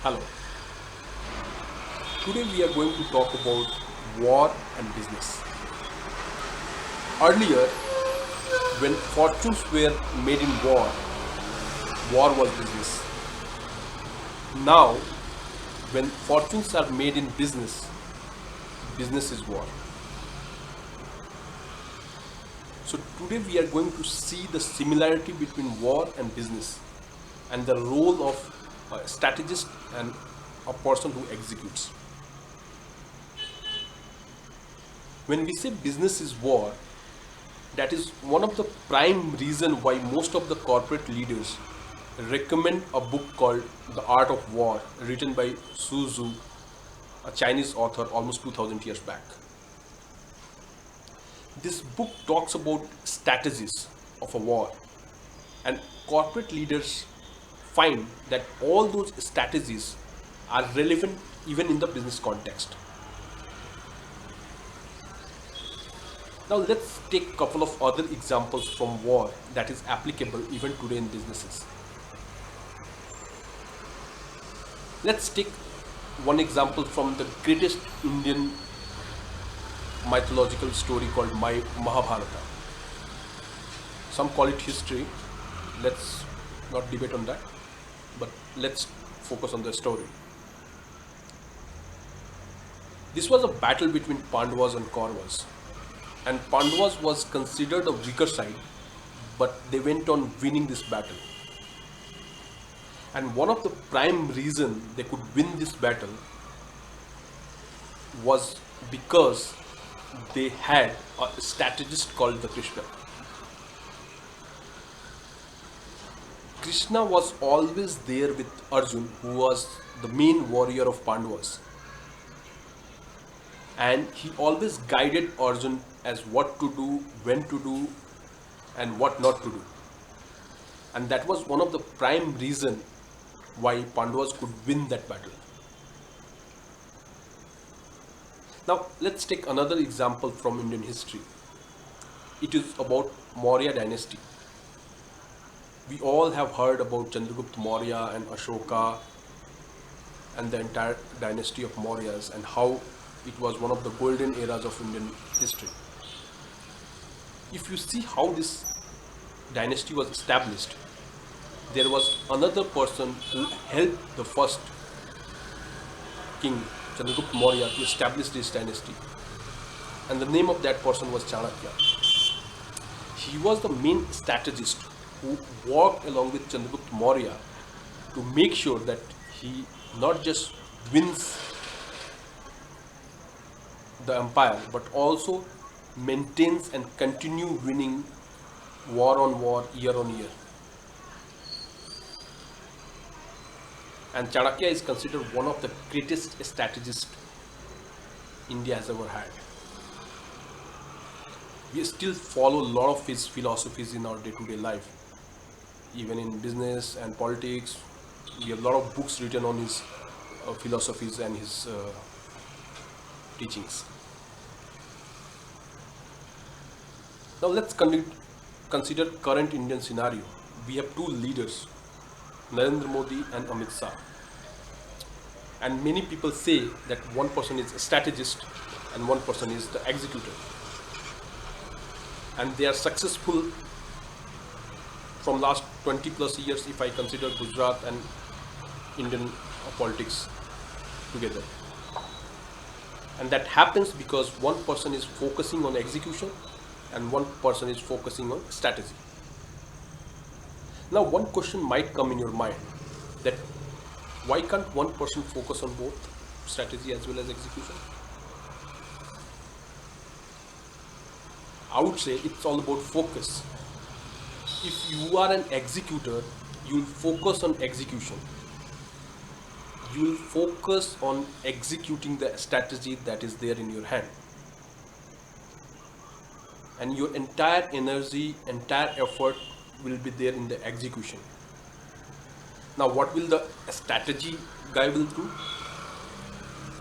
Hello. Today we are going to talk about war and business. Earlier, when fortunes were made in war, war was business. Now, when fortunes are made in business, business is war. So today we are going to see the similarity between war and business and the role of a strategist and a person who executes. When we say business is war, that is one of the prime reason why most of the corporate leaders recommend a book called The Art of War, written by Su Zhu, a Chinese author almost 2000 years back. This book talks about strategies of a war, and corporate leaders find that all those strategies are relevant even in the business context. Now let's take a couple of other examples from war that is applicable even today in businesses. Let's take one example from the greatest Indian mythological story called Mahabharata. Some call it history. Let's not debate on that, but let's focus on the story. This was a battle between Pandavas and Kauravas, and Pandavas was considered a weaker side, but they went on winning this battle. And one of the prime reason they could win this battle was because they had a strategist called the Krishna. Krishna was always there with Arjun, who was the main warrior of Pandavas. And he always guided Arjun as what to do, when to do, and what not to do. And that was one of the prime reason why Pandavas could win that battle. Now let's take another example from Indian history. It is about Maurya dynasty. We all have heard about Chandragupta Maurya and Ashoka and the entire dynasty of Mauryas and how it was one of the golden eras of Indian history. If you see how this dynasty was established, there was another person who helped the first king, Chandragupta Maurya, to establish this dynasty. And the name of that person was Chanakya. He was the main strategist who worked along with Chandragupta Maurya to make sure that he not just wins the empire but also maintains and continue winning war on war, year on year. And Chanakya is considered one of the greatest strategists India has ever had. We still follow a lot of his philosophies in our day-to-day life. Even in business and politics, we have a lot of books written on his philosophies and his teachings. Now let's consider current Indian scenario. We have two leaders, Narendra Modi and Amit Shah. And many people say that one person is a strategist and one person is the executor. And they are successful from last 20 plus years if I consider Gujarat and Indian politics together. And that happens because one person is focusing on execution and one person is focusing on strategy. Now one question might come in your mind that why can't one person focus on both strategy as well as execution? I would say it's all about focus. If you are an executor, you will focus on execution. You will focus on executing the strategy that is there in your hand. And your entire energy, entire effort will be there in the execution. Now what will the strategy guy will do?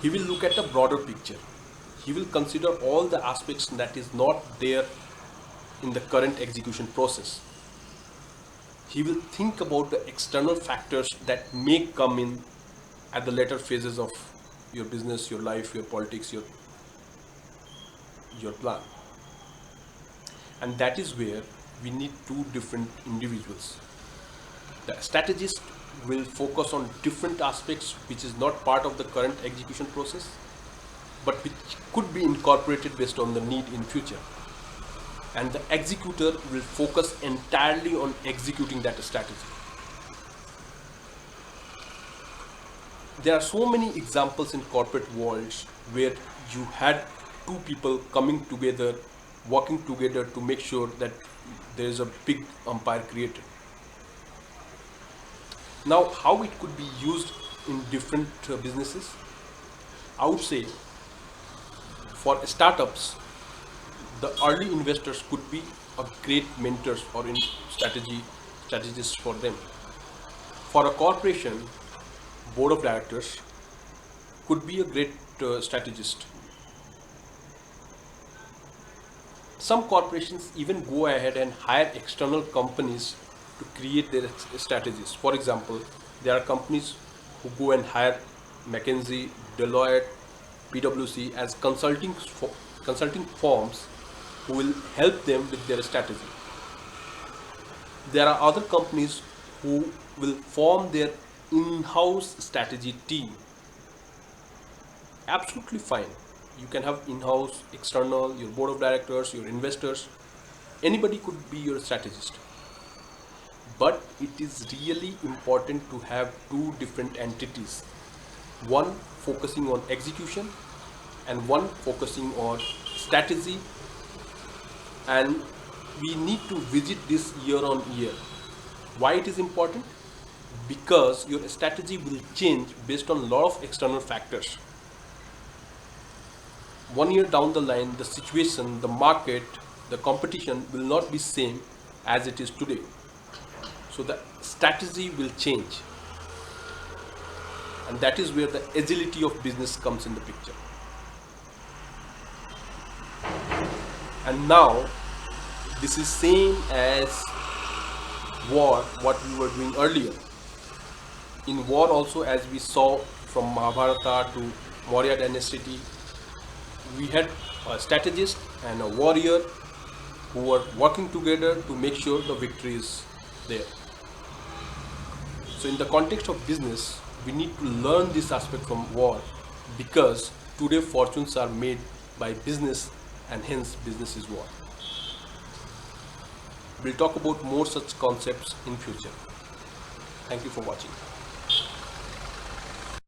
He will look at a broader picture. He will consider all the aspects that is not there in the current execution process. He will think about the external factors that may come in at the later phases of your business, your life, your politics, your plan. And that is where we need two different individuals. The strategist will focus on different aspects which is not part of the current execution process, but which could be incorporated based on the need in future. And the executor will focus entirely on executing that strategy. There are so many examples in corporate worlds where you had two people coming together, working together to make sure that there is a big empire created. Now, how it could be used in different businesses? I would say for startups, the early investors could be a great mentors or in strategists for them. For a corporation, board of directors could be a great strategist. Some corporations even go ahead and hire external companies to create their strategies. For example, there are companies who go and hire McKinsey, Deloitte, PwC as consulting firms who will help them with their strategy. There are other companies who will form their in-house strategy team. Absolutely fine. You can have in-house, external, your board of directors, your investors. Anybody could be your strategist. But it is really important to have two different entities. One focusing on execution and one focusing on strategy. And we need to visit this year on year. Why it is important? Because your strategy will change based on a lot of external factors. 1 year down the line, the situation, the market, the competition will not be same as it is today. So the strategy will change. And that is where the agility of business comes in the picture. And now, this is same as war, what we were doing earlier. In war also, as we saw from Mahabharata to Maurya dynasty, we had a strategist and a warrior who were working together to make sure the victory is there. So in the context of business, we need to learn this aspect from war, because today fortunes are made by business, and hence business is war. We'll talk about more such concepts in future. Thank you for watching.